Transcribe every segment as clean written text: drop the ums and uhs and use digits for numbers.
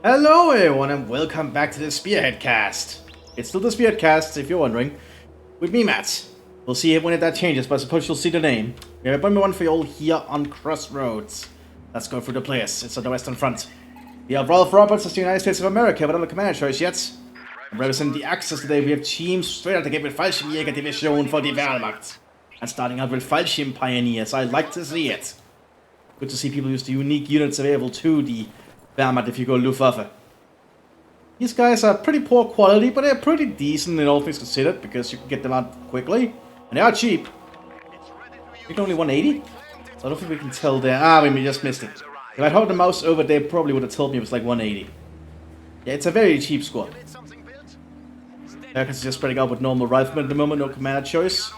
Hello everyone and welcome back to the Spearhead cast. It's still the Spearhead cast, if you're wondering, with me, Matt. We'll see when that changes, but I suppose you'll see the name. We have a one for you all here on Crossroads. Let's go through the players. It's on the Western Front. We have Ralph Roberts as the United States of America without a commander choice yet. And representing the Axis today, we have teams straight out the gate with Fallschirmjäger Division for the Wehrmacht. And starting out with Fallschirm Pioneers. I like to see it. Good to see people use the unique units available to the Wehrmacht if you go Luftwaffe. These guys are pretty poor quality, but they're pretty decent in all things considered, because you can get them out quickly. And they are cheap. I think only 180? So I don't think we can tell there. Ah, we just missed it. If I'd held the mouse over there, probably would have told me it was like 180. Yeah, it's a very cheap squad. Americans are just spreading out with normal riflemen at the moment, no commander choice.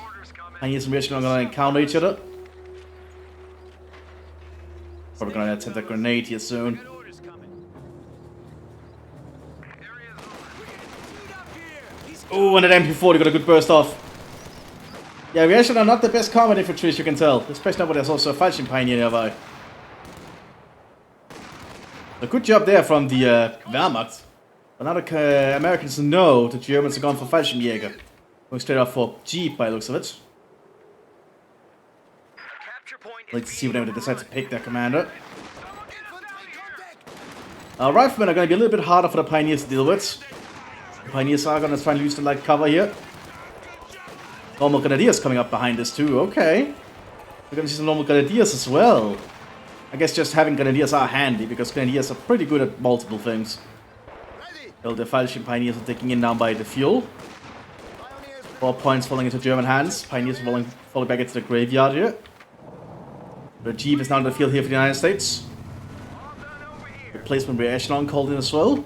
Pioneers and Realism are going to encounter each other. Probably going to attempt a grenade here soon. Oh, and that MP40 got a good burst off. Yeah, we actually are not the best combat infantry, as you can tell. Especially now when there's also a Fallschirm Pioneer nearby. A good job there from the Wehrmacht. But now the Americans know the Germans are going for Fallschirmjäger. Going straight off for Jeep by the looks of it. I'd like to see whenever they decide to pick their commander. Riflemen are going to be a little bit harder for the Pioneers to deal with. The Pioneers are going to try and use the light cover here. Normal Grenadiers coming up behind us too, okay. We're going to see some normal Grenadiers as well. I guess just having Grenadiers are handy, because Grenadiers are pretty good at multiple things. Well, the Fallschirm Pioneers are taking in down by the fuel. 4 points falling into German hands. Pioneers falling back into the graveyard here. The Jeep is now in the field here for the United States. Replacement rear echelon called in as well.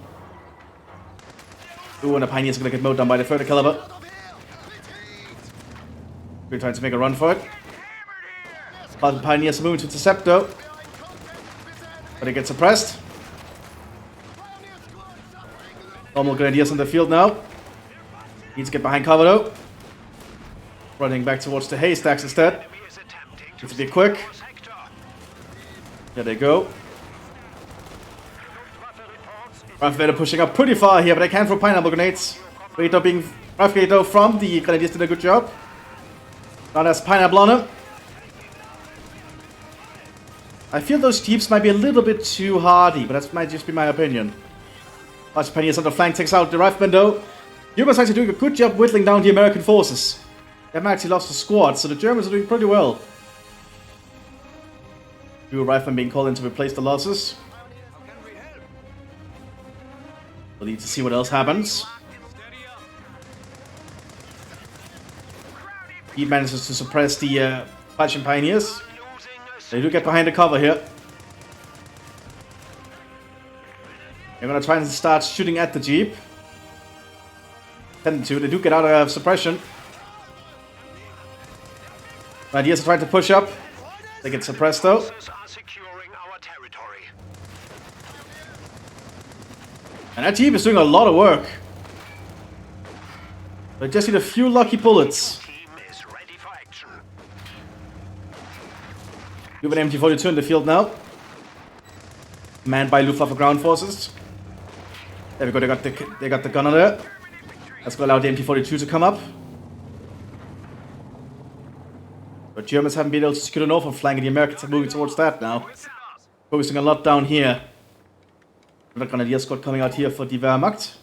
Ooh, and the Pioneers are going to get mowed down by the 30 caliber. We're trying to make a run for it. But the Pioneers are moving to intercept though. But they get suppressed. Normal Grenadiers on the field now. Needs to get behind cover though. Running back towards the haystacks instead. Needs to be quick. There they go. Riflemen pushing up pretty far here, but they can throw pineapple grenades. Riflemen from the Grenadiers did a good job. Now there's pineapple on him. I feel those Jeeps might be a little bit too hardy, but that might just be my opinion. Large Pioneers on the flank takes out the Riflemen though. Germans are actually doing a good job whittling down the American forces. They haven't actually lost a squad, so the Germans are doing pretty well. 2 Riflemen being called in to replace the losses. We'll need to see what else happens. He manages to suppress the Fallschirm Pioneers. They do get behind the cover here. They're going to try and start shooting at the Jeep. Tend to. They do get out of suppression. Ideas are trying to push up. They get suppressed though. And that Jeep is doing a lot of work. They just need a few lucky bullets. We have an MT-42 in the field now. Manned by Luftwaffe ground forces. There we go, they got the gunner there. Let's go allow the MT-42 to come up. But Germans haven't been able to secure the northern flank, and the Americans are moving towards that now. Focusing a lot down here. The Grenadier squad coming out here for the Wehrmacht.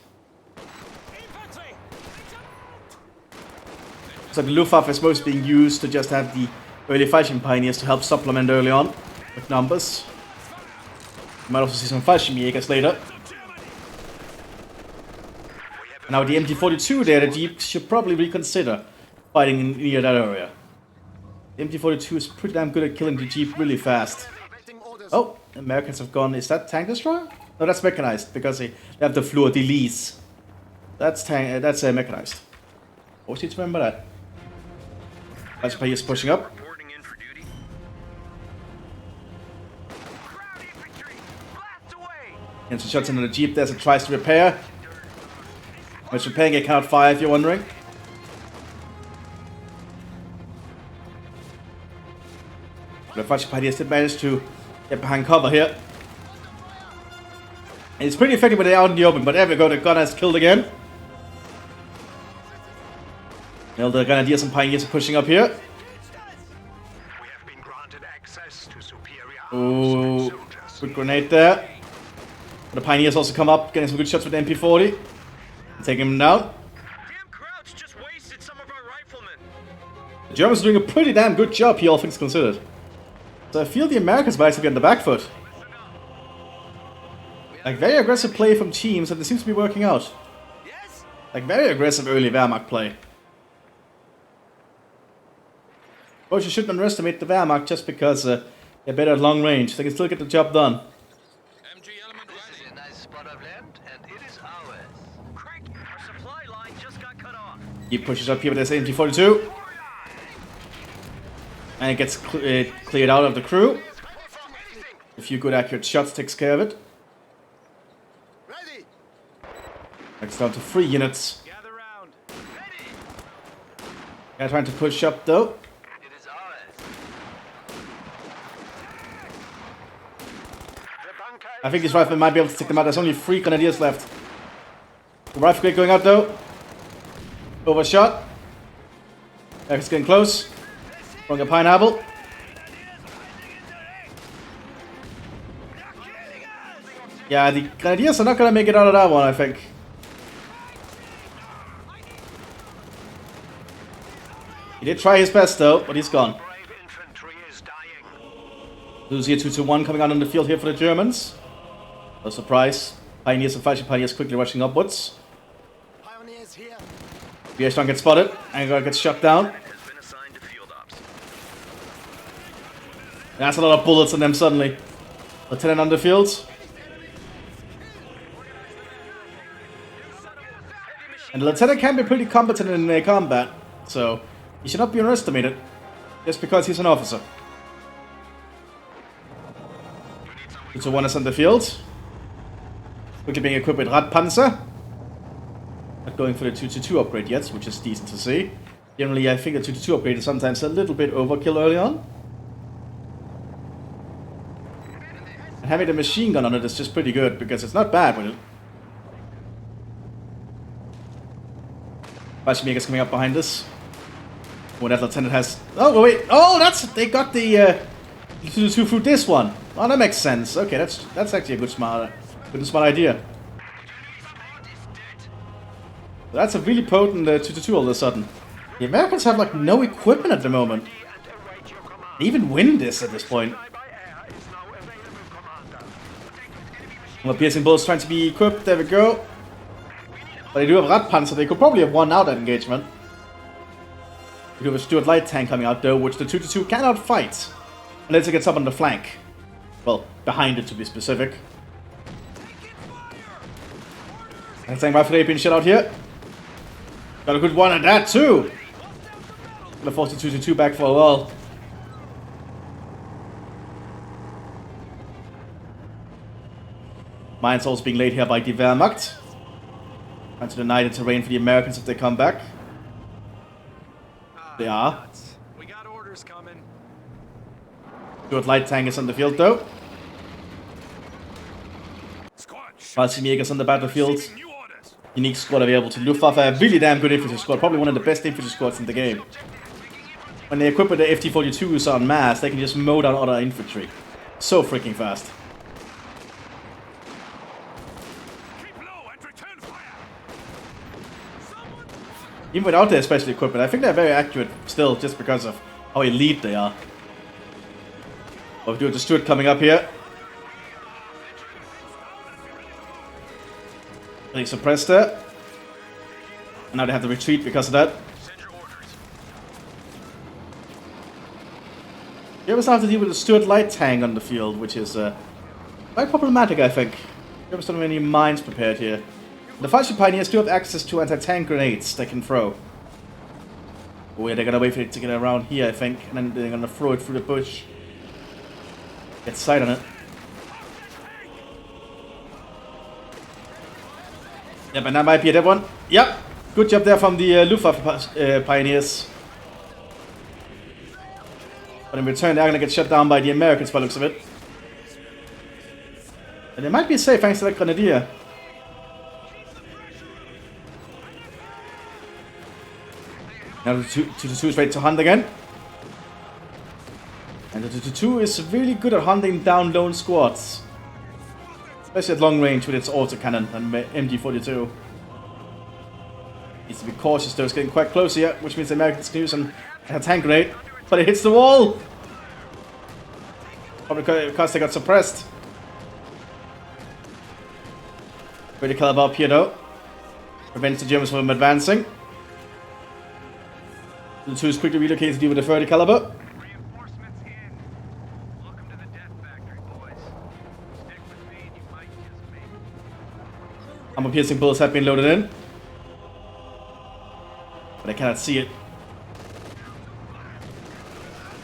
So the Luftwaffe is mostly being used to just have the early Fallschirm Pioneers to help supplement early on with numbers. You might also see some Fallschirmjägers later. And now the MT-42 there, the Jeep should probably reconsider fighting near that area. The MT-42 is pretty damn good at killing the Jeep really fast. Oh, Americans have gone. Is that tank destroyer? No, that's mechanized, because they have the Fleur de Lis. That's mechanized. Always need to remember that. Fallschirm is pushing up. And some shots into the Jeep there as it tries to repair. When it's repairing, it cannot fire if you're wondering. The Fallschirm Pioneers did manage to get behind cover here. It's pretty effective when they're out in the open, but there we go, the gunner is killed again. Well, the Grenadiers and Pioneers are pushing up here. Ooh, good grenade there. The Pioneers also come up, getting some good shots with the MP40. Taking him down. The Germans are doing a pretty damn good job here, all things considered. So I feel the Americans might be on the back foot. Like, very aggressive play from teams, and it seems to be working out. Like, very aggressive early Wehrmacht play. But you shouldn't underestimate the Wehrmacht just because they're better at long range. They can still get the job done. He pushes up here with his MG42. And it gets cleared out of the crew. A few good accurate shots takes care of it. Next down to 3 units. They're trying to push up though. I think this rifle might be able to take them out. There's only 3 Grenadiers left. The rifle grenade going out though. Overshot. It's getting close. Throwing a pineapple. Yeah, the Grenadiers are not gonna make it out of that one, I think. He did try his best though, but he's gone. Lose here 2-1 coming out on the field here for the Germans. No surprise. Pioneers and Fallschirm Pioneers quickly rushing upwards. BH gets spotted and gets shot down. That's a lot of bullets on them suddenly. Lieutenant on the field. And the Lieutenant can be pretty competent in combat, so he should not be underestimated just because he's an officer. 2-1 is on the field. Quickly being equipped with Radpanzer. Not going for the 2-2 upgrade yet, which is decent to see. Generally, I think the 2-2 upgrade is sometimes a little bit overkill early on. And having the machine gun on it is just pretty good, because it's not bad with it. Fallschirmjäger's coming up behind us. Oh, that lieutenant has... Oh, wait. Oh, that's... They got the 2-2 through this one. Oh, that makes sense. Okay, that's actually a good smart idea. That's a really potent 2-2 all of a sudden. The Americans have like no equipment at the moment. They even win this at this point. Well, piercing bullets trying to be equipped. There we go. But they do have Radpanzer. They could probably have won out that engagement. We do have a Stuart light tank coming out though, which the 2-2 cannot fight unless it gets up on the flank. Well, behind it to be specific. And tank rifle being shot out here. Got a good one at that too. Gonna force the 2-2 back for a while. Mines also being laid here by the Wehrmacht. Trying to deny the terrain for the Americans if they come back. They are. We got orders coming. Good light tank is on the field though. Fallschirmjägers on the battlefield. Unique squad available to Luftwaffe. A really damn good infantry squad. Probably one of the best infantry squads in the game. When they equip with the FT-42s en masse, they can just mow down other infantry. So freaking fast. Even without their special equipment, I think they're very accurate still, just because of how elite they are. But we do have the Stuart coming up here. They suppressed there. And now they have to retreat because of that. You always have to deal with the Stuart light tank on the field, which is quite problematic, I think. You haven't done any mines prepared here. The Fallschirm Pioneers do have access to anti-tank grenades they can throw. Oh yeah, they're gonna wait for it to get around here, I think, and then they're gonna throw it through the bush. Get sight on it. Yep, and that might be a dead one. Yep, good job there from the Luftwaffe Pioneers. But in return, they're gonna get shut down by the Americans by the looks of it. And it might be safe thanks to that grenadier. Now the 2-2 is ready to hunt again. And the 2-2 is really good at hunting down lone squads. Especially at long range with its autocannon and MG42. Needs to be cautious though, it's getting quite close here, which means the Americans can use a tank grenade. But it hits the wall! Probably because they got suppressed. Pretty clever up here though. Prevents the Germans from advancing. The 2 is quickly relocated to deal with the 30 caliber. Reinforcements in. Welcome to the death factory, boys. Stick with me and you might just make it. Armor piercing bullets have been loaded in. But I cannot see it.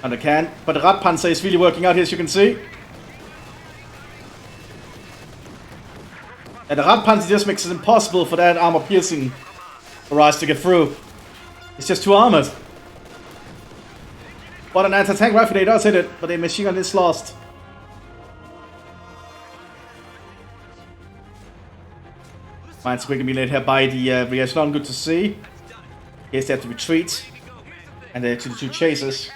And I can. But the Radpanzer is really working out here, as you can see. And the Radpanzer just makes it impossible for that armor piercing barrage to get through. It's just too armored. But an anti-tank rifle, they does hit it, but the machine gun is lost. Mine's quickly being laid here by the Realism, good to see. Yes, they have to retreat. And the 2-2 chases.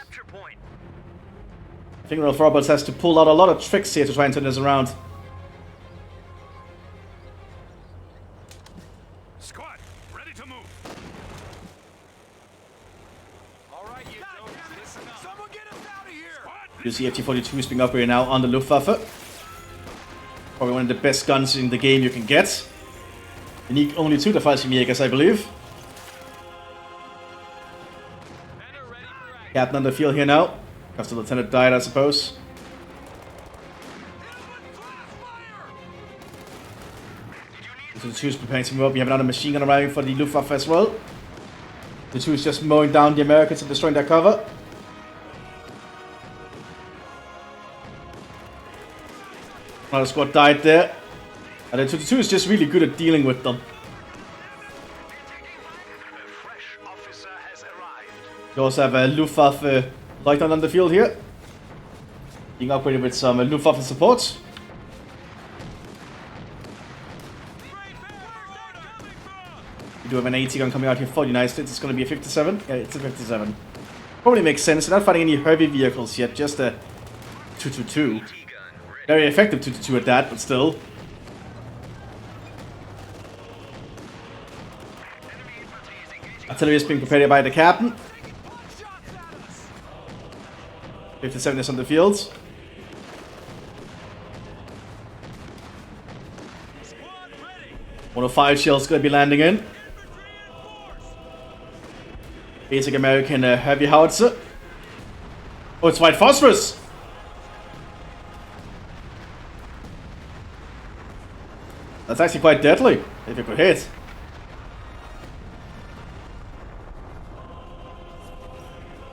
I think Rolf Roberts has to pull out a lot of tricks here to try and turn this around. Squad, ready to move. All right, you don't listen up. Someone get us out of here. You see FT-42 is being upgraded now on the Luftwaffe. Probably one of the best guns in the game you can get. Unique only to the Fallschirmjägers, I believe. Captain on the field here now. Because the lieutenant died, I suppose. So the 2 is preparing to move up. We have another machine gun arriving for the Luftwaffe as well. The 2 is just mowing down the Americans and destroying their cover. Another squad died there. And the 2 is just really good at dealing with them. We also have a Luftwaffe Lieutenant on the field here. Being upgraded with some Luftwaffe support. We do have an 80 gun coming out here for the United States. It's going to be a 57. Yeah, it's a 57. Probably makes sense. They're not fighting any heavy vehicles yet, just a 222. Very effective 222 at that, but still. Artillery is being prepared by the captain. 57 is on the field. 105 shells going to be landing in. Basic American heavy howitzer. Oh, it's white phosphorus! That's actually quite deadly, if you could hit.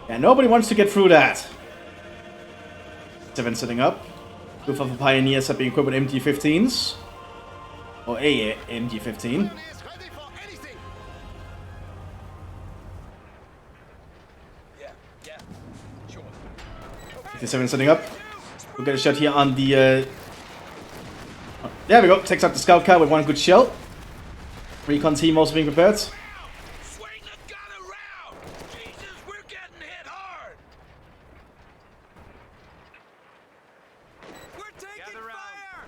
Yeah, nobody wants to get through that. 7 setting up. Luftwaffe Pioneers have been equipped with MG15s. Or a MG15. Yeah, sure. 57 setting up. We'll get a shot here on the... There we go. Takes out the scout car with one good shell. Recon team also being prepared. Swing the gun around! Jesus, we're getting hit hard! We're taking fire!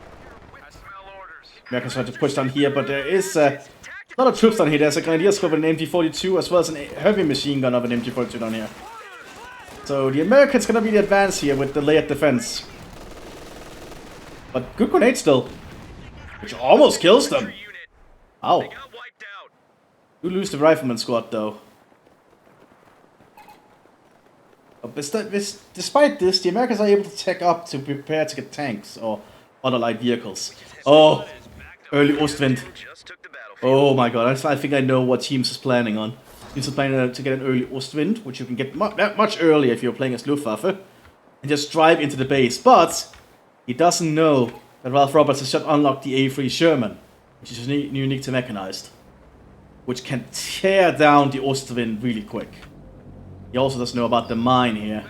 I smell orders. Americans trying to push down here, but there is a lot of troops down here. There's a grenadier squad with an MG42 as well as a heavy machine gun of an MG42 down here. So the Americans gonna be the advance here with the layered defense. But good grenade still. Which almost kills them. Ow. You lose the rifleman squad though. But despite this, the Americans are able to tech up to prepare to get tanks or other light vehicles. Oh, early Ostwind. Oh my god, I think I know what Teams is planning on. Teams is planning to get an early Ostwind, which you can get much earlier if you're playing as Luftwaffe, and just drive into the base. But he doesn't know that Ralph Roberts has just unlocked the A3 Sherman, which is unique to mechanized, which can tear down the Ostwind really quick. He also doesn't know about the mine here.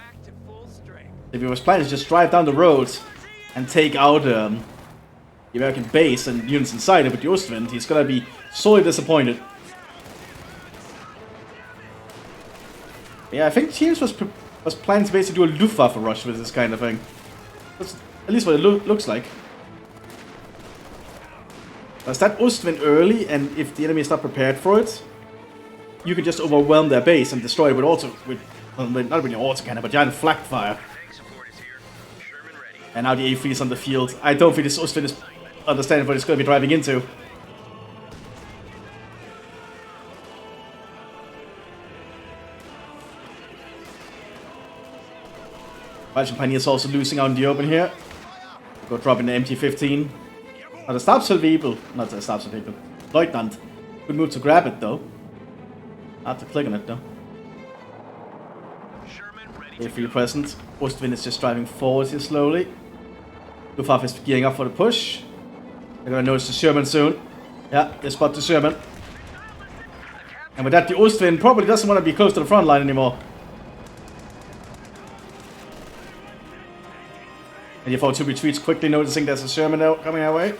If he was planning to just drive down the road and take out the the American base and units inside it with the Ostwind, he's gonna be sorely disappointed. Yeah, I think Teams was planning to basically do a Luftwaffe rush with this kind of thing. That's at least what it looks like. Because that Ostwind early, and if the enemy is not prepared for it, you can just overwhelm their base and destroy it with not with your autocannon, but giant flak fire. And now the A3 is on the field. I don't think this Ostwind is understanding what it's going to be driving into. Belgian Pioneers also losing out in the open here. Go drop in the MT-15. Now the Stabsfeld vehicle, not the Stabsfeld vehicle, Lieutenant, could move to grab it though. Have to click on it though. A3 present. Ostwind is just driving forward here slowly. Luftwaffe is gearing up for the push. They're gonna notice the Sherman soon. Yeah, they spot the Sherman. And with that, the Ostwind probably doesn't want to be close to the front line anymore. And the 4-2 retreats quickly, noticing there's a Sherman now coming our way.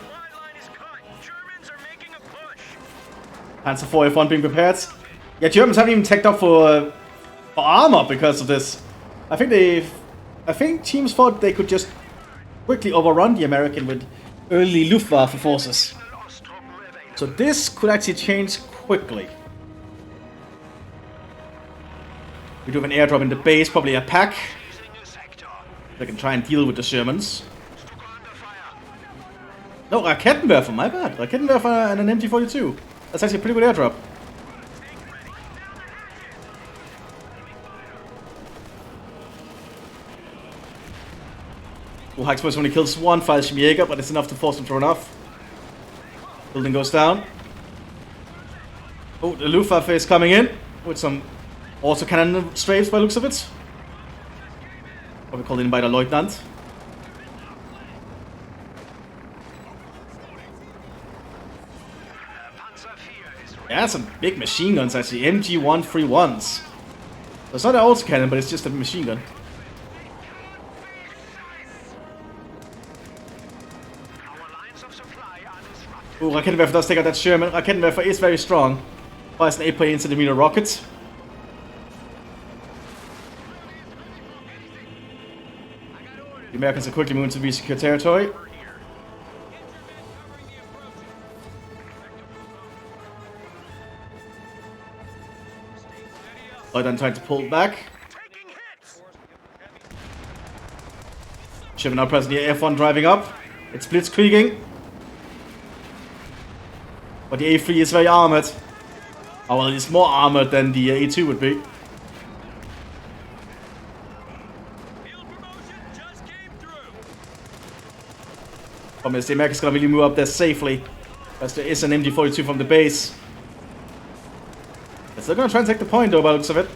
Panzer IV F1 being prepared. Yeah, Germans haven't even teched up for armor because of this. I think teams thought they could just quickly overrun the American with early Luftwaffe forces. So this could actually change quickly. We do have an airdrop in the base, probably a pack. They can try and deal with the Shermans. No, Raketenwerfer, my bad. Raketenwerfer and an MT-42. That's actually a pretty good airdrop. Haxpos only kills one Fallschirmjäger, but it's enough to force him to run off. Building goes down. Oh, the Luftwaffe is coming in with some autocannon strafes by the looks of it. Probably called in by the Lieutenant. Yeah, some big machine guns actually. MG-131s. So it's not an autocannon, but it's just a machine gun. Ooh, Raketenwerfer does take out that Sherman. Raketenwerfer is very strong. Fires an 8.8cm rocket. The Americans are quickly moving to re-secure territory. Lieutenant trying to pull back. Sherman now presently F1 driving up. It's blitzkrieging. But the A3 is very armored. Oh, well, it's more armored than the A2 would be. Problem is, the Americans gonna really move up there safely. Because there is an MG-42 from the base. They're still gonna try and take the point though, by the looks of it.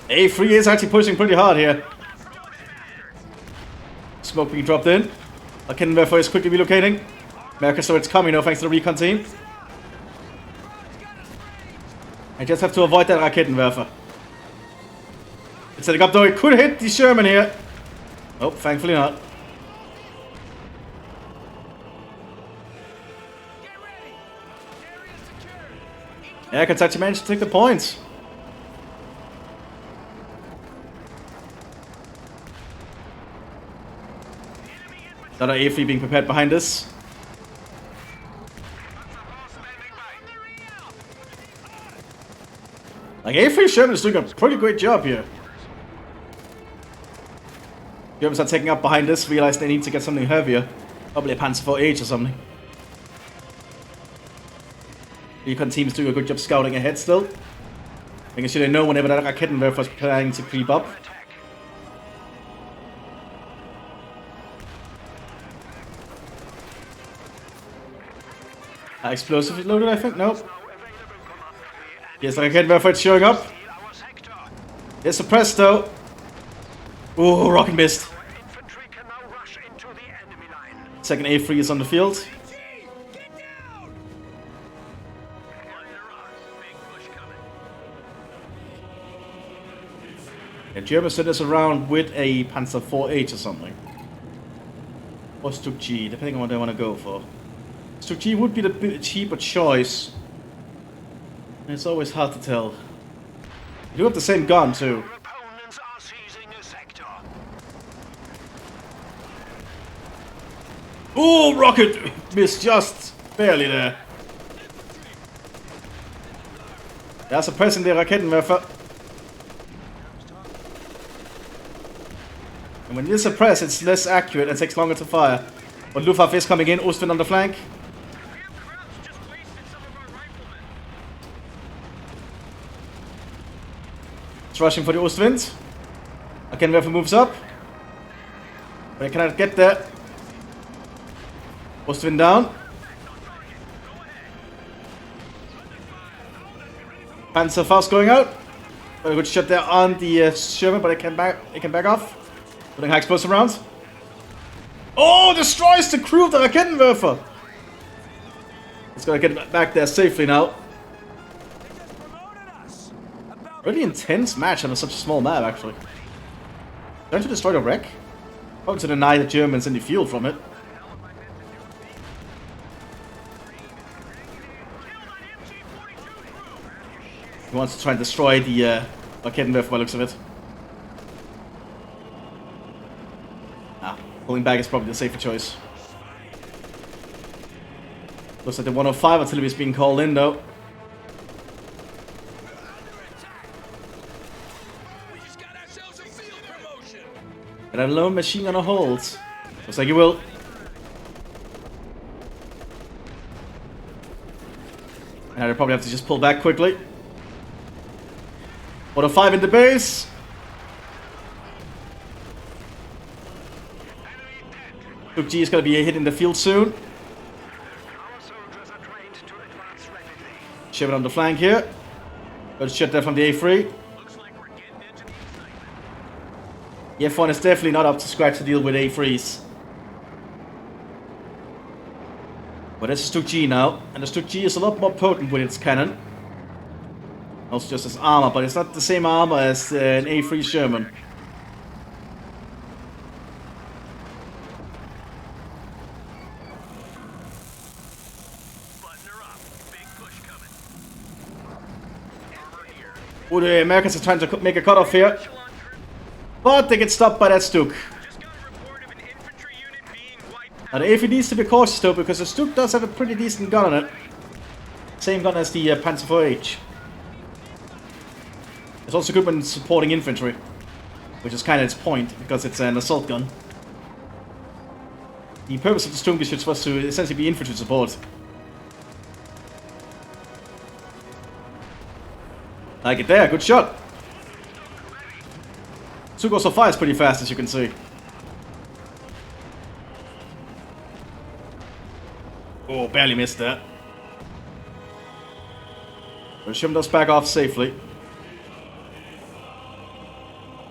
A3 is actually pushing pretty hard here. Smoke being dropped in. Raketenwerfer is quickly relocating. American turrets coming now thanks to the recon team. I just have to avoid that Raketenwerfer. It's setting up though, it could hit the Sherman here. Oh, thankfully not. Americans actually managed to take the points. Another A3 being prepared behind us. Like, A3 Sherman is doing a pretty great job here. Germans are taking up behind us, realize they need to get something heavier. Probably a Panzer IV or something. The recon team is doing a good job scouting ahead still. Making sure they know whenever that Raketenwerfer is planning to creep up. Explosive loaded, I think? Nope. Yes, the Raketenwerfer is showing up. It's suppressed though. Ooh, rocket missed. Second A3 is on the field. And Germans sent us around with a Panzer IV or something. or Stuk G, depending on what they want to go for. Stuk G would be the cheaper choice. It's always hard to tell. You do have the same gun too. Opponents are seizing a sector. Oh, rocket! Missed just barely there. Der er suppressing the Raketenwerfer. And when you suppress, it's less accurate and takes longer to fire. But Luftwaffe is coming in, Ostwind on the flank. It's rushing for the Ostwind. Raketenwerfer moves up. But he cannot get there. Ostwind down. Panzer fast going out. Got a good shot there on the Sherman, but it can back off. Putting high explosive rounds. Oh, destroys the crew of the Raketenwerfer. It's gonna get back there safely now. Really intense match on such a small map, actually. Trying to destroy the wreck? Probably to deny the Germans any fuel from it. He wants to try and destroy the Raketenwerfer by the looks of it. Pulling back is probably the safer choice. Looks like the 105 artillery is being called in though. And a lone machine gun hold. Looks like he will. And I'll probably have to just pull back quickly. 105 in the base. Stuk G is going to be hit in the field soon. Ship it on the flank here. Got a shot there from the A3. The F1 is definitely not up to scratch to deal with A3s. But it's Stuk G now, and the Stuk G is a lot more potent with its cannon. Also just as armor, but it's not the same armor as an A3 Sherman. Oh, the Americans are trying to make a cutoff here. But they get stopped by that Stuk. Now the A3 needs to be cautious though, because the Stuk does have a pretty decent gun on it. Same gun as the Panzer IV-H. It's also good when supporting infantry, which is kind of its point, because it's an assault gun. The purpose of the skirmishes was to essentially be infantry support. Like it there, good shot. Stuk also fires pretty fast, as you can see. Oh, barely missed that. But Shim does back off safely.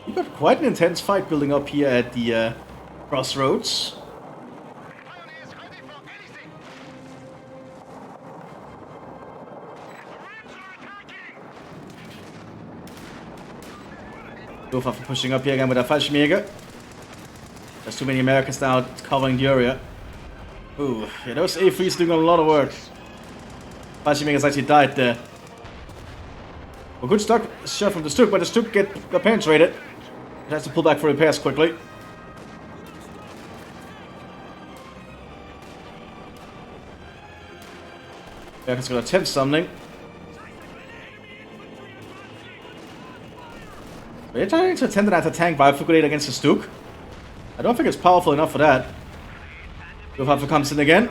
We've got quite an intense fight building up here at the crossroads. Luftwaffe pushing up here again with a Fallschirmjäger. There's too many Americans now covering the area. Ooh, yeah, those A3s doing a lot of work. Fallschirmjägers actually died there. Well, good shot from the Stuk, but the Stuk got penetrated. It has to pull back for repairs quickly. Americans gonna attempt something. They're trying to attempt an anti-tank rifle grenade against the Stuk. I don't think it's powerful enough for that. Luftwaffe comes in again.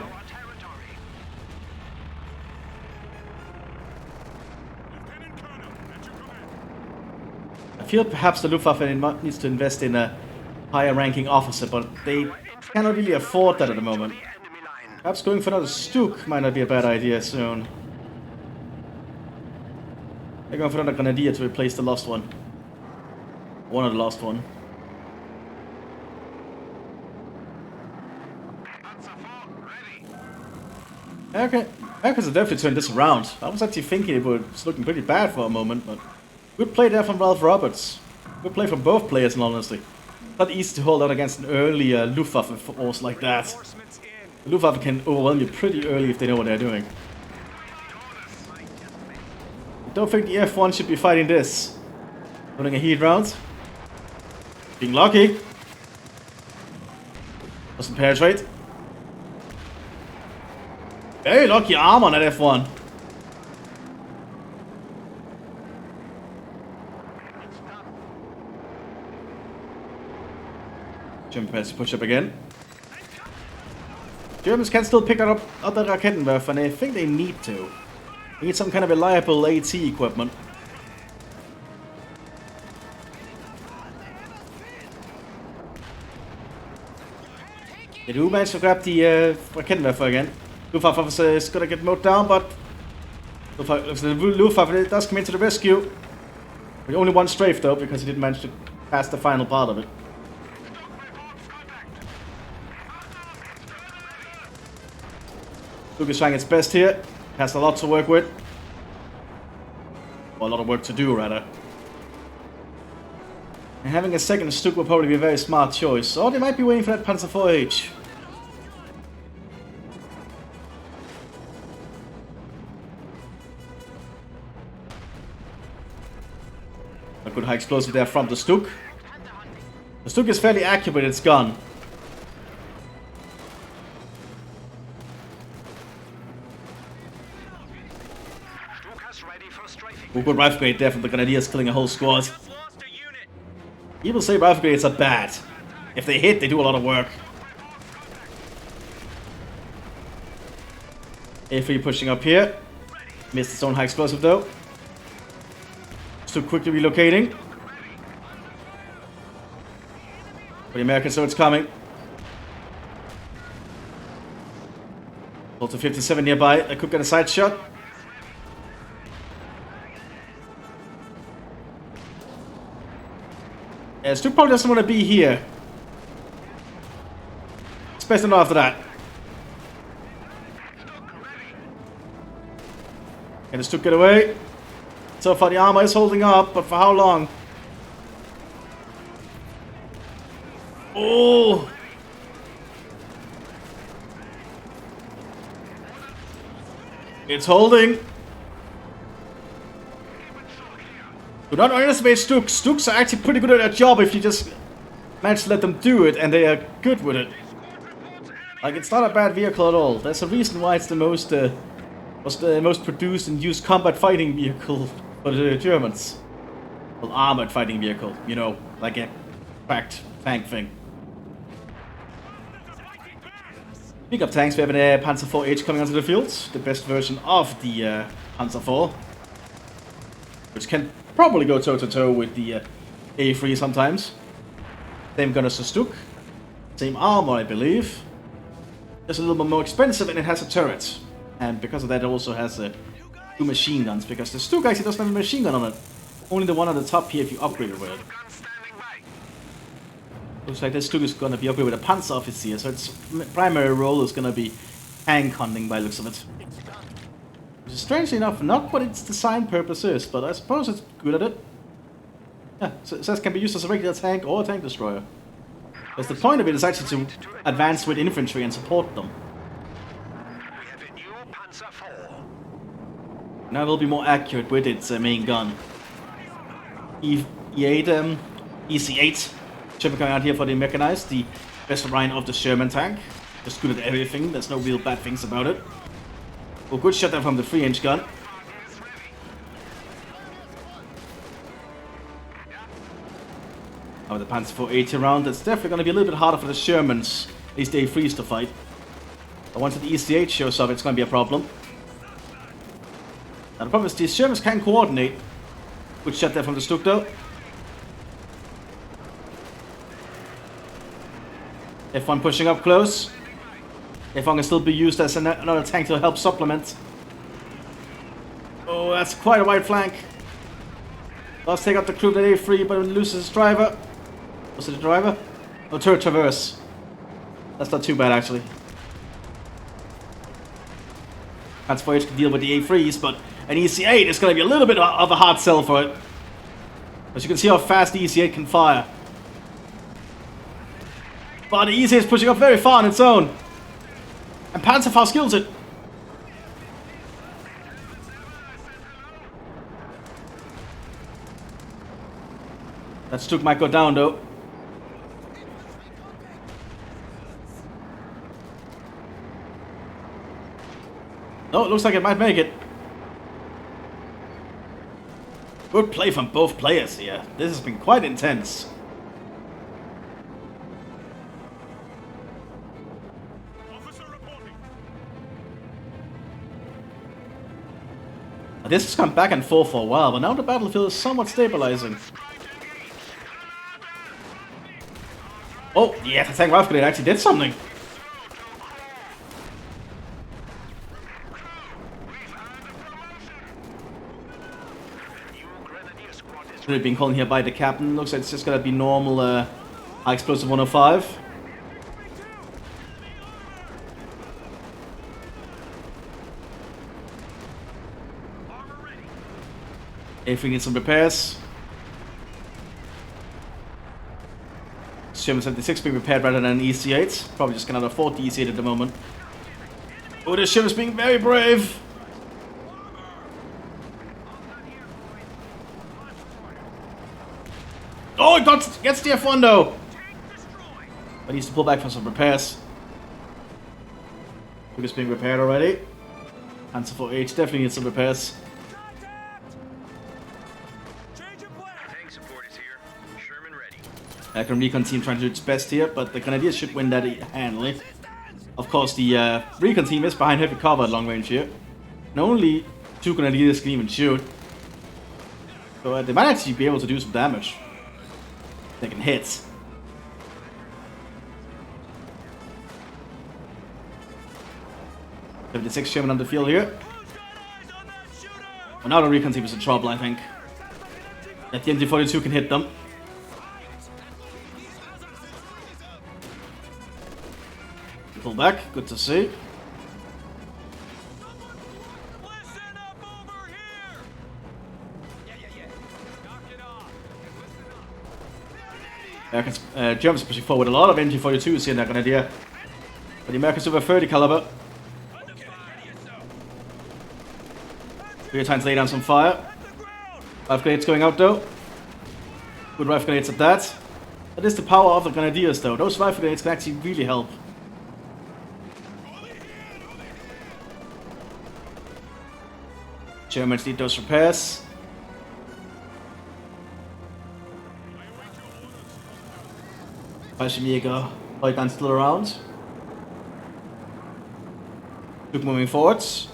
I feel perhaps the Luftwaffe needs to invest in a higher ranking officer, but they cannot really afford that at the moment. Perhaps going for another Stuk might not be a bad idea soon. They're going for another grenadier to replace the lost one. One of the last one. Okay, Americans have definitely turned this around. I was actually thinking it was looking pretty bad for a moment, but good play there from Ralph Roberts. Good play from both players, in all honesty. Not easy to hold out against an early Luftwaffe force like that. Reinforcements in. The Luftwaffe can overwhelm you pretty early if they know what they're doing. I don't think the F1 should be fighting this. Running a heat round. Being lucky. Doesn't penetrate. Very lucky arm on that F1. German prepares to push up again. Germans can still pick up other Raketenwerfer, and I think they need to. They need some kind of reliable AT equipment. They do manage to grab the Raketenwerfer again. Luftwaffe is gonna get mowed down, but the Luftwaffe does come into the rescue. With only one strafe though, because he didn't manage to pass the final part of it. Luke is trying its best here. Has a lot to work with. Or a lot of work to do, rather. And having a second Stuk will probably be a very smart choice. Or they might be waiting for that Panzer IV-H. A good high explosive there from the Stuk. The Stuk is fairly accurate with its gun. Oh, good rifle grade there from the Grenadiers, killing a whole squad. People say rifle grades are bad. If they hit, they do a lot of work. A3 pushing up here. Missed its own high explosive though. Still quickly relocating. For the Americans, so it's coming. Also 57 nearby. They could get a side shot. Stu probably doesn't want to be here. Especially not after that. Can the Stu get away? So far the armor is holding up, but for how long? Oh! It's holding. Do not underestimate Stuks. Stuks are actually pretty good at their job if you just manage to let them do it, and they are good with it. Like, it's not a bad vehicle at all. There's a reason why it's the most was the most produced and used combat fighting vehicle for the Germans. Well, armored fighting vehicle, you know, like a cracked tank thing. Speaking of tanks, we have an Panzer IV-H coming onto the field, the best version of the Panzer IV, which can probably go toe-to-toe with the A3 sometimes. Same gun as the Stuk. Same armor, I believe. Just a little bit more expensive, and it has a turret. And because of that, it also has 2 machine guns, because the Stuk actually doesn't have a machine gun on it. Only the one on the top here if you upgrade it with it. Looks like this Stuk is going to be upgraded with a Panzer Officer, so its primary role is going to be tank hunting by the looks of it. Which is strangely enough not what its design purpose is, but I suppose it's good at it. Yeah, so it says can be used as a regular tank or a tank destroyer. Because the point of it is actually to advance with infantry and support them. Now it will be more accurate with its main gun. E8, EC8. Should be coming out here for the mechanized, the best variant of the Sherman tank. Just good at everything, there's no real bad things about it. Oh, good shot there from the 3-inch gun. Oh, the Panzer IV-H around, it's definitely going to be a little bit harder for the Shermans, at least the A3s to fight. But once the EC8 shows up, it's going to be a problem. Now the problem is these Shermans can coordinate. Good shot there from the Stuk though. F1 pushing up close. F1 can still be used as another tank to help supplement. Oh, that's quite a wide flank. Let's take out the crew that A3, but it loses its driver. Was it the driver? Oh, turret traverse. That's not too bad actually. Panzer IV-H can deal with the A3s, but an EC8 is going to be a little bit of a hard sell for it. As you can see how fast the EC8 can fire. But the ESA is pushing up very far on its own. And Panzerfaust kills it. That Stuk might go down though. No, it looks like it might make it. Good play from both players here. This has been quite intense. This has come back and forth for a while, but now the battlefield is somewhat stabilizing. Oh, the anti-tank rifle grenade actually did something. It's being called here by the captain. Looks like it's just gonna be normal high explosive 105. If we need some repairs. Sherman 76 being repaired rather than an EC8. Probably just cannot afford the EC8 at the moment. Oh, the Sherman's being very brave. Oh, it gets the F1 though. But needs to pull back for some repairs. Lucas being repaired already. Answer 4H definitely needs some repairs. Recon team trying to do its best here, but the Grenadiers should win that handily. Of course, the Recon team is behind heavy cover at long range here. And only 2 Grenadiers can even shoot. So they might actually be able to do some damage. They can hit. .76 Sherman on the field here. Well, now the Recon team is in trouble, I think. That the MT-42 can hit them. Pull back, good to see. Americans, Germans pushing forward a lot of MG42s here in that Grenadier. But the Americans over 30 caliber. We're trying to lay down some fire. Rifle grenades going out though. Good rifle grenades at that. That is the power of the Grenadiers though. Those rifle grenades can actually really help. Germans need those repairs. Fallschirmjäger, Leutnant still around. Keep moving forwards.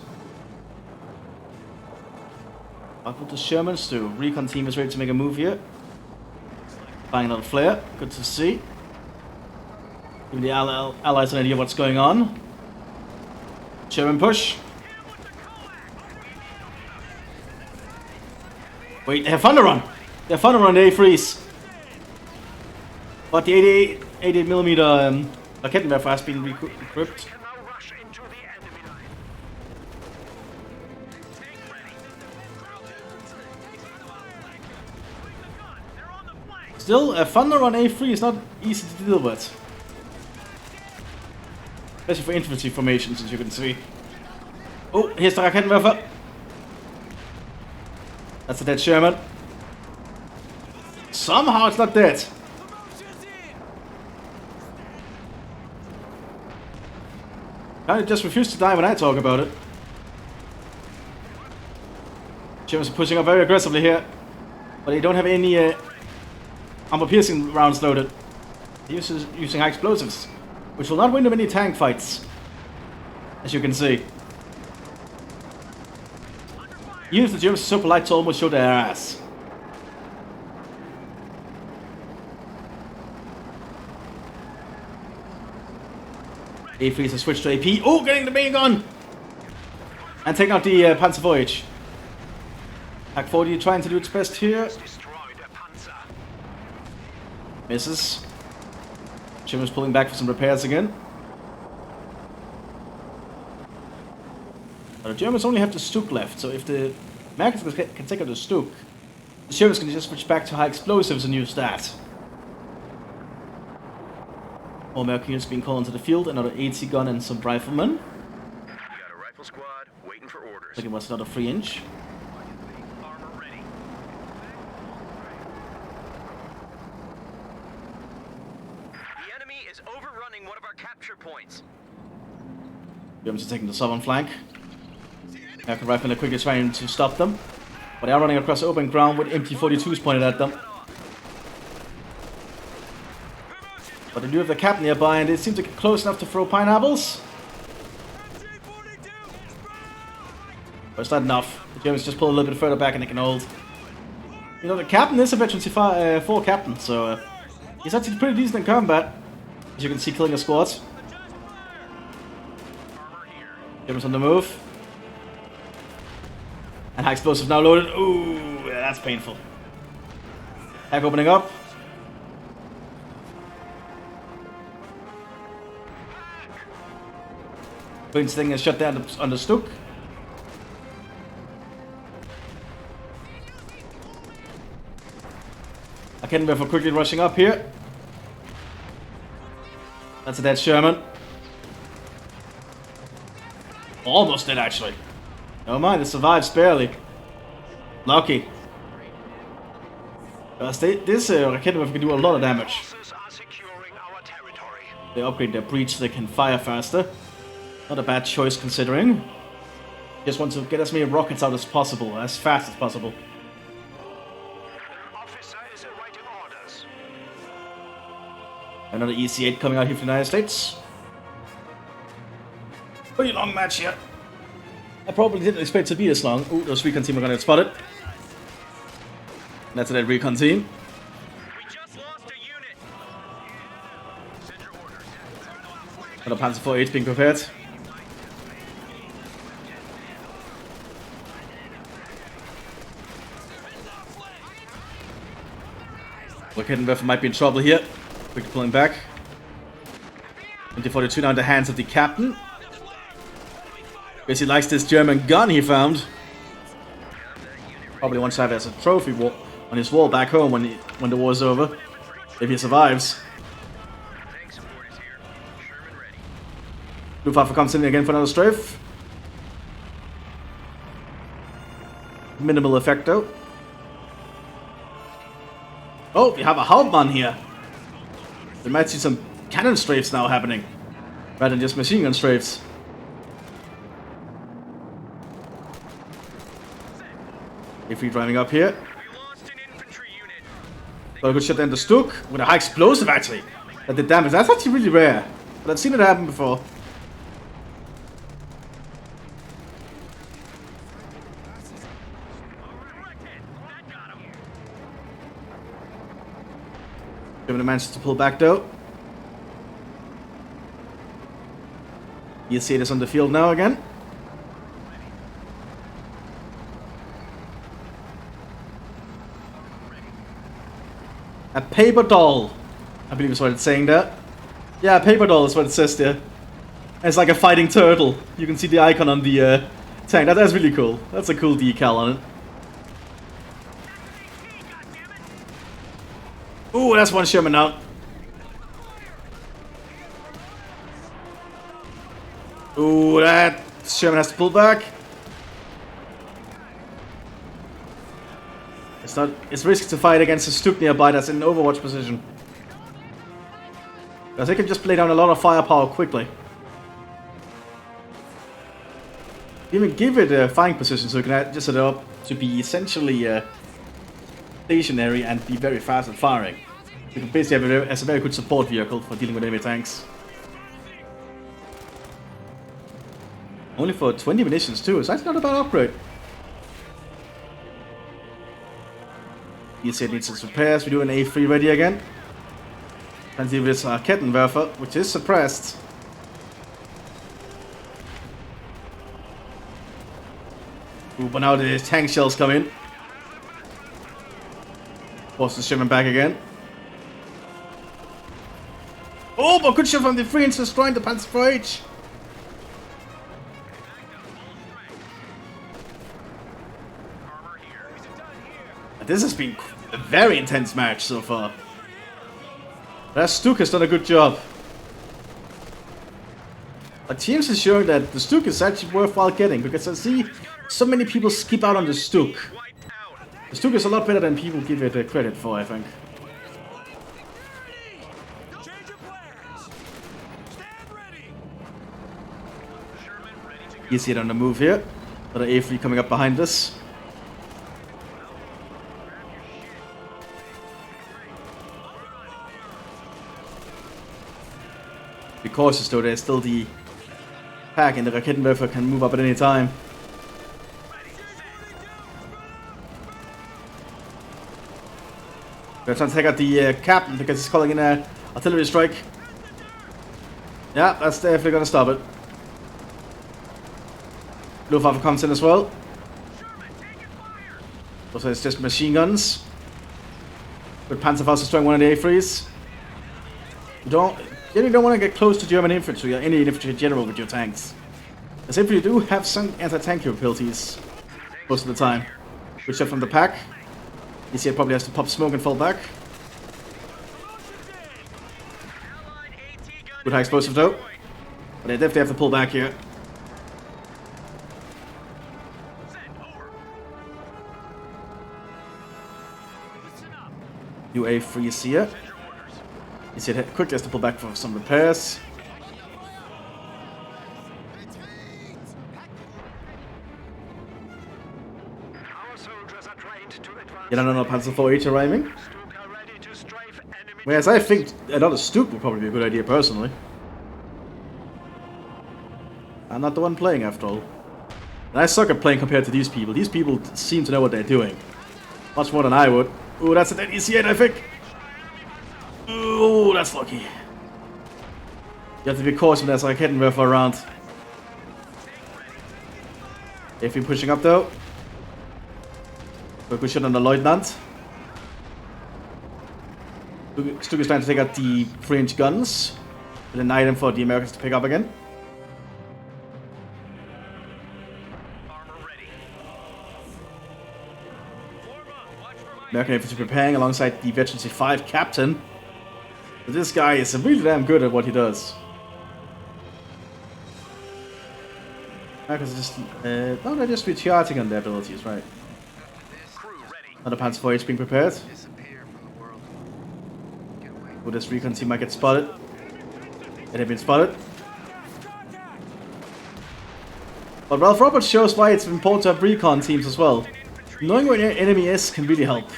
What will the Shermans do? Recon team is ready to make a move here. Buying another flare, good to see. Giving the allies an idea of what's going on. Sherman push. Wait, they have Thunder Run! They have Thunder Run, they freeze. But the 88mm Rakettenwerfer has been equipped. Still, a Thunder Run A3 is not easy to deal with. Especially for infantry formations, as you can see. Oh, here's the Rakettenwerfer. That's a dead Sherman. Somehow it's not dead. Kind of just refuse to die when I talk about it. Shermans are pushing up very aggressively here. But they don't have any armor-piercing rounds loaded. They're using high explosives. Which will not win them any tank fights. As you can see. Even if the Germans are so polite to almost show their ass. A3 has switched to AP. Oh, getting the main gun! And taking out the Panzer Voyage. Pack 40 trying to do its best here. Misses. Germans pulling back for some repairs again. But the Germans only have the Stuk left, so if the Americans can take out the Stuk, the Germans can just switch back to high explosives and use that. More Americans being called into the field, another AT gun and some riflemen. You got a rifle squad waiting for orders. Like it was another 3-inch. Armor ready. The enemy is overrunning one of our capture points. Germans are taking the southern flank. American riflemen are quickly trying to stop them. But they are running across open ground with MT-42s pointed at them. But they do have the cap nearby and they seem to get close enough to throw pineapples. But it's not enough. The Germans just pull a little bit further back and they can hold. You know, the captain is a veteran C4 captain, so he's actually pretty decent in combat. As you can see, killing a squad. Germans on the move. And high explosive now loaded. Ooh, yeah, that's painful. Hack opening up. Queen's thing is shut down on the Stook. I can't remember for quickly rushing up here. That's a dead Sherman. Almost dead actually. Never mind, it survives barely. Lucky. This Recording can do a lot of damage. They upgrade their breach so they can fire faster. Not a bad choice considering. Just want to get as many rockets out as possible, as fast as possible. Another EC-8 coming out here from the United States. Pretty long match here. I probably didn't expect it to be this long. Ooh, those recon team are gonna get spotted. That's a dead recon team. We just lost a unit. Send your orders. Another Panzer 4H being prepared. Recording might be in trouble here. Quick pulling back. MT-42 now in the hands of the captain. Guess he likes this German gun he found. Probably wants to have it as a trophy wall on his wall back home when the war's over. If he survives. Luftwaffe comes in again for another strafe. Minimal effect though. Oh, we have a Hauptmann here. We might see some cannon strafes now happening. Rather than just machine gun strafes. If we're driving up here. Got a good shot in the Stook with a high explosive actually. That did damage. That's actually really rare. But I've seen it happen before. Germany managed to pull back though. You see this on the field now again. A paper doll. I believe is what it's saying there. Yeah, a paper doll is what it says there. And it's like a fighting turtle. You can see the icon on the tank. That's really cool. That's a cool decal on it. Ooh, that's one Sherman out. Ooh, that Sherman has to pull back. It's risky to fight against a Stook nearby that's in overwatch position. Because they can just play down a lot of firepower quickly. Even give it a firing position so you can adjust it up to be essentially stationary and be very fast at firing. You can basically have it as a very good support vehicle for dealing with enemy tanks. Only for 20 munitions too, it's actually not a bad upgrade. You see it needs its repairs, we do an A3 ready again. And see this Kettenwerfer, which is suppressed. Ooh, but now the tank shells come in. Force the Sherman back again. Oh, but good shot from the 3-inch destroying the Panzer 4H. This has been a very intense match so far. That Stook has done a good job. But teams is showing that the Stuk is actually worthwhile getting, because I see so many people skip out on the Stuk. The Stuk is a lot better than people give it credit for, I think. You see it on the move here. Another A3 coming up behind us. Be cautious though, there's still the pack and the Raketenwerfer can move up at any time. We're trying to take out the captain because he's calling in an artillery strike. Yeah, that's definitely gonna stop it. Luftwaffe comes in as well. Also, it's just machine guns. With Panzerfaust destroying one of the A3s. You don't want to get close to German infantry or any infantry in general with your tanks. As infantry do have some anti-tank capabilities most of the time. Good shot from the pack. You see it probably has to pop smoke and fall back. Good high explosive though. But they definitely have to pull back here. New A3 here. You see it quickly has to pull back for some repairs. Yet another Panzer IV arriving. Whereas I think another Stuk would probably be a good idea personally. I'm not the one playing after all. And I suck at playing compared to these people. These people seem to know what they're doing. Much more than I would. Ooh, that's a dead EC8, I think. Ooh, that's lucky. You have to be cautious when there's like a Raketenwerfer around. If you're pushing up though. Good shot on the Lieutenant. Stuk is trying to take out the 3-inch guns. With an item for the Americans to pick up again. American infantry preparing alongside the Veteran C5 captain. But this guy is really damn good at what he does. Americans are just no, they're just recharging on their abilities, right? Another Panzer IV being prepared. Oh, this recon team might get spotted. It had been spotted. But Ralph Roberts shows why it's important to have recon teams as well. Knowing where your enemy is can really help.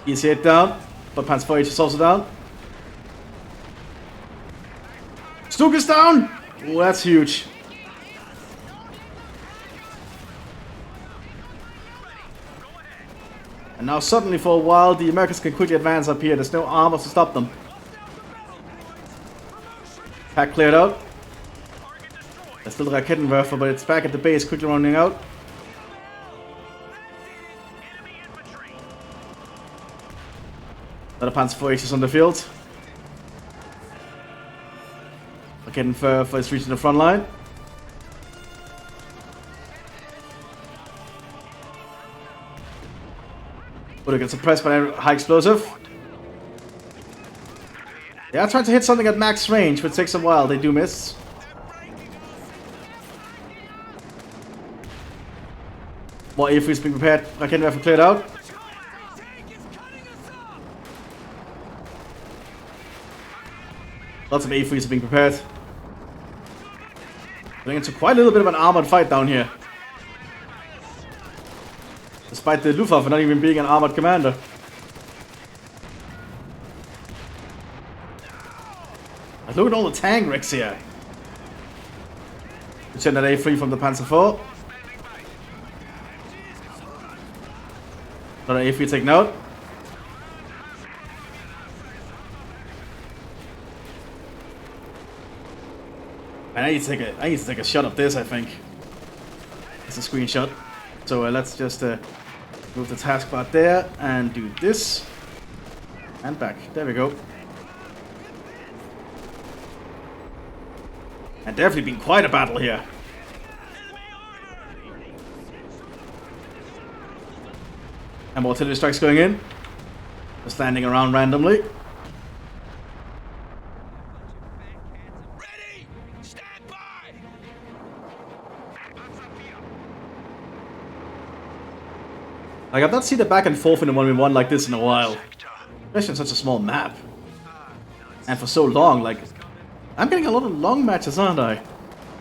Easy hit down, but Panzer IV is also down. Stuk is down! Oh, that's huge. And now suddenly for a while the Americans can quickly advance up here. There's no armor to stop them. Pack cleared out. There's still a Raketenwerfer, but it's back at the base, quickly running out. Another Panzer IV is on the field. Raketenwerfer is reaching the front line. But gets suppressed by a high explosive. They are trying to hit something at max range, but it takes a while. They do miss. More A3s being prepared. Raketenwerfer cleared out. Lots of A3s are being prepared. Going into quite a little bit of an armored fight down here. Despite the Luftwaffe not even being an armored commander. Look at all the tank wrecks here. We send that A3 from the Panzer IV. Another A3 taken out. And I need to take a shot of this, I think. It's a screenshot. So let's just move the taskbar there and do this. And back. There we go. And definitely been quite a battle here. And more artillery strikes going in. Just landing around randomly. Like, I've not seen the back and forth in a 1v1 like this in a while. Especially on such a small map. And for so long, like... I'm getting a lot of long matches, aren't I?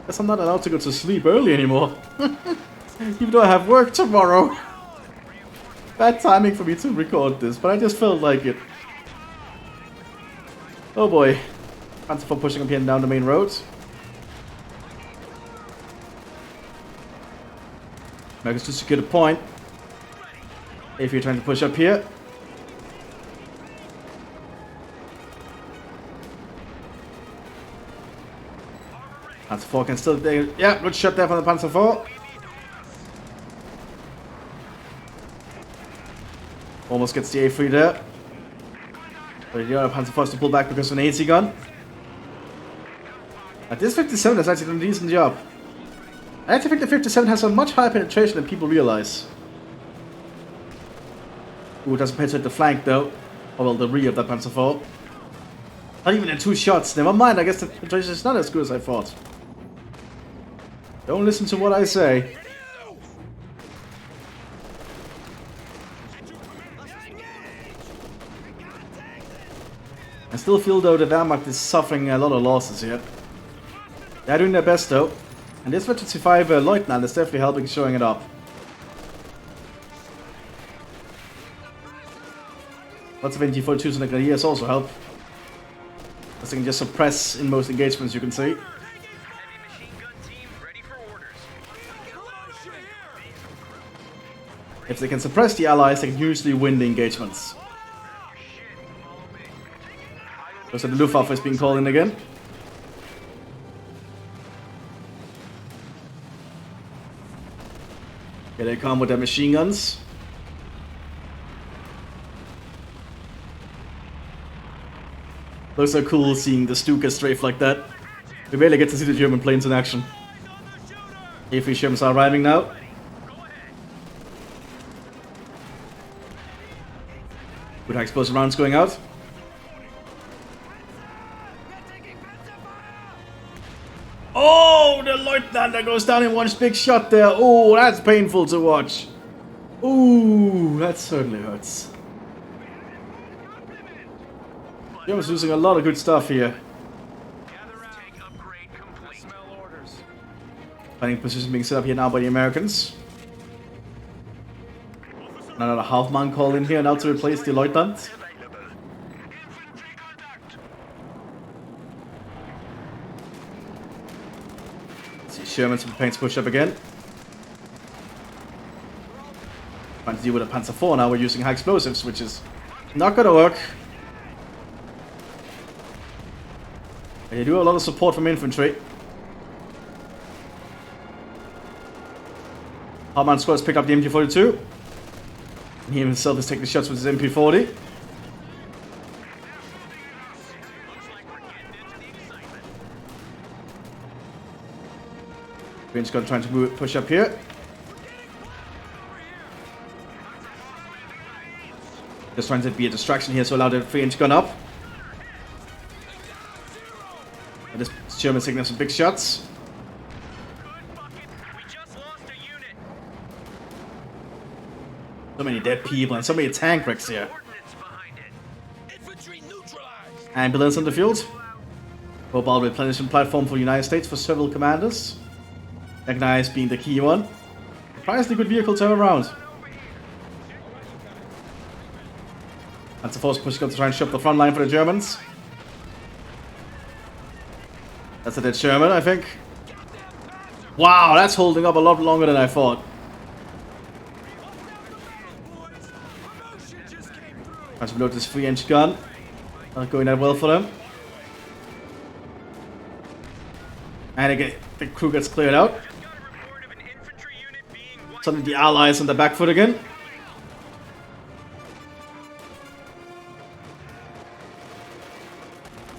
Guess I'm not allowed to go to sleep early anymore. Even though I have work tomorrow. Bad timing for me to record this, but I just felt like it. Oh boy. Thanks for pushing up here and down the main roads. Magus to secure the point. If you're trying to push up here. Panzer 4 can still... Yeah, good shot there from the Panzer 4. Almost gets the A3 there. But the other Panzer 4 has to pull back because of an AC gun. But this 57 has actually done a decent job. I actually think the 57 has a much higher penetration than people realize. Ooh, it doesn't penetrate the flank though. Or well, the rear of that Panzer 4. Not even in 2 shots. Never mind, I guess the penetration is not as good as I thought. Don't listen to what I say. I still feel though the Wehrmacht is suffering a lot of losses here. They're doing their best though. And this 55 Lieutenant is definitely helping showing it up. Lots of NG42s and the Grenadiers also help. As they can just suppress in most engagements, you can see. If they can suppress the allies, they can usually win the engagements. So the Luftwaffe is being called in again. Here they come with their machine guns. Those are cool seeing the Stuka strafe like that. We barely get to see the German planes in action. A3 Shermans are arriving now. Good high explosive rounds going out. Oh, the Lieutenant that goes down in one big shot there. Oh, that's painful to watch. Ooh, that certainly hurts. Germans losing a lot of good stuff here. Finding position being set up here now by the Americans. Another half-man call in here now to replace the Lieutenant. See Sherman's preparing to push up again. Trying to deal with a Panzer 4 now. We're using high explosives, which is not gonna work. They do a lot of support from infantry. Half-man squad has picked up the MP42. He himself is taking the shots with his MP40. Green's got trying to push up here. Just trying to be a distraction here to allow the 3-inch gun up. And this German's taking up some big shots. So many dead people and so many tank wrecks here. Ambulance on the field. Mobile replenishment platform for the United States for several commanders. Mechanized being the key one. Surprisingly good vehicle to have around. That's the force pushing up to try and shut the front line for the Germans. That's a dead Sherman, I think. Wow, that's holding up a lot longer than I thought. Trying to reload this 3-inch gun. Not going that well for them. And again, the crew gets cleared out. Suddenly the allies on the back foot again.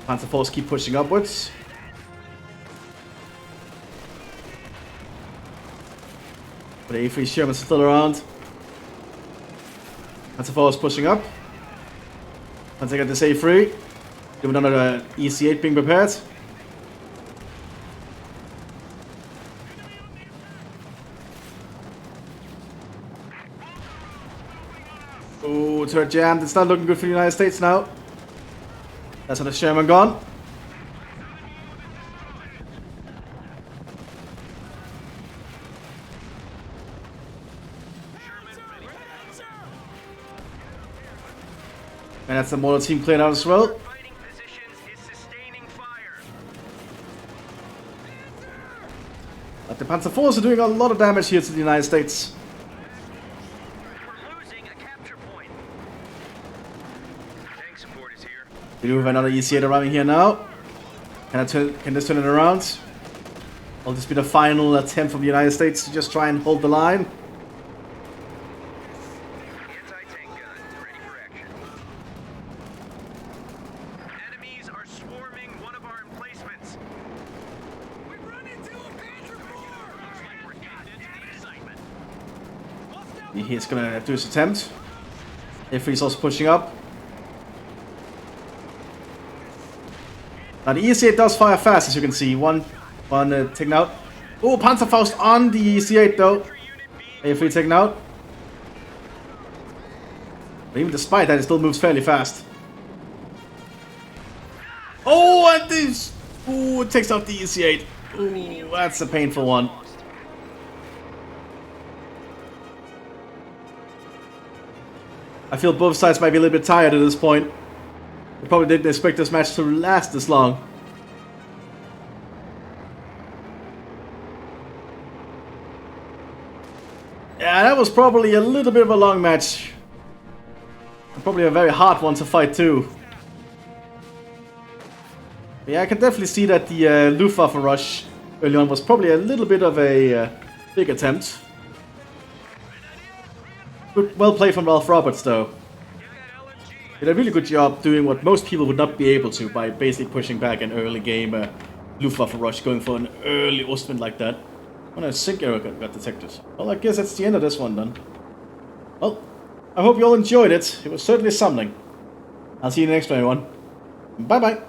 Panzer IVs keep pushing upwards. But the A3 Sherman's still around. Panzer IVs pushing up. Once I get this A3, give another EC8 being prepared. turret jammed. It's not looking good for the United States now. That's another Sherman gone. And that's the mortar team cleared out as well. Fighting positions is sustaining fire. But the Panzer IVs are doing a lot of damage here to the United States. We're losing a capture point. Tank support is here. We do have another EC8 arriving here now. Can this turn it around? Will this be the final attempt from the United States to just try and hold the line? Anti-tank gun ready for action. Enemies are swarming one of our emplacements. We've run into a Panzer IV. Looks like we're getting into the excitement. He's gonna do his attempt. If he's also pushing up. Now the EC8 does fire fast, as you can see. One taken out. Oh, Panzerfaust on the EC8 though. A3 taken out. But even despite that, it still moves fairly fast. Oh, and this. Ooh, it takes out the EC8. Ooh, that's a painful one. I feel both sides might be a little bit tired at this point. They probably didn't expect this match to last this long. Yeah, that was probably a little bit of a long match. And probably a very hard one to fight too. But yeah, I can definitely see that the Luftwaffe rush early on was probably a little bit of a big attempt. Well played from Ralph Roberts though. He did a really good job doing what most people would not be able to by basically pushing back an early game Luftwaffe rush, going for an early Ostwind like that. When a sync error got detected. Well, I guess that's the end of this one then. Well, I hope you all enjoyed it. It was certainly something. I'll see you in the next one, everyone. Bye bye.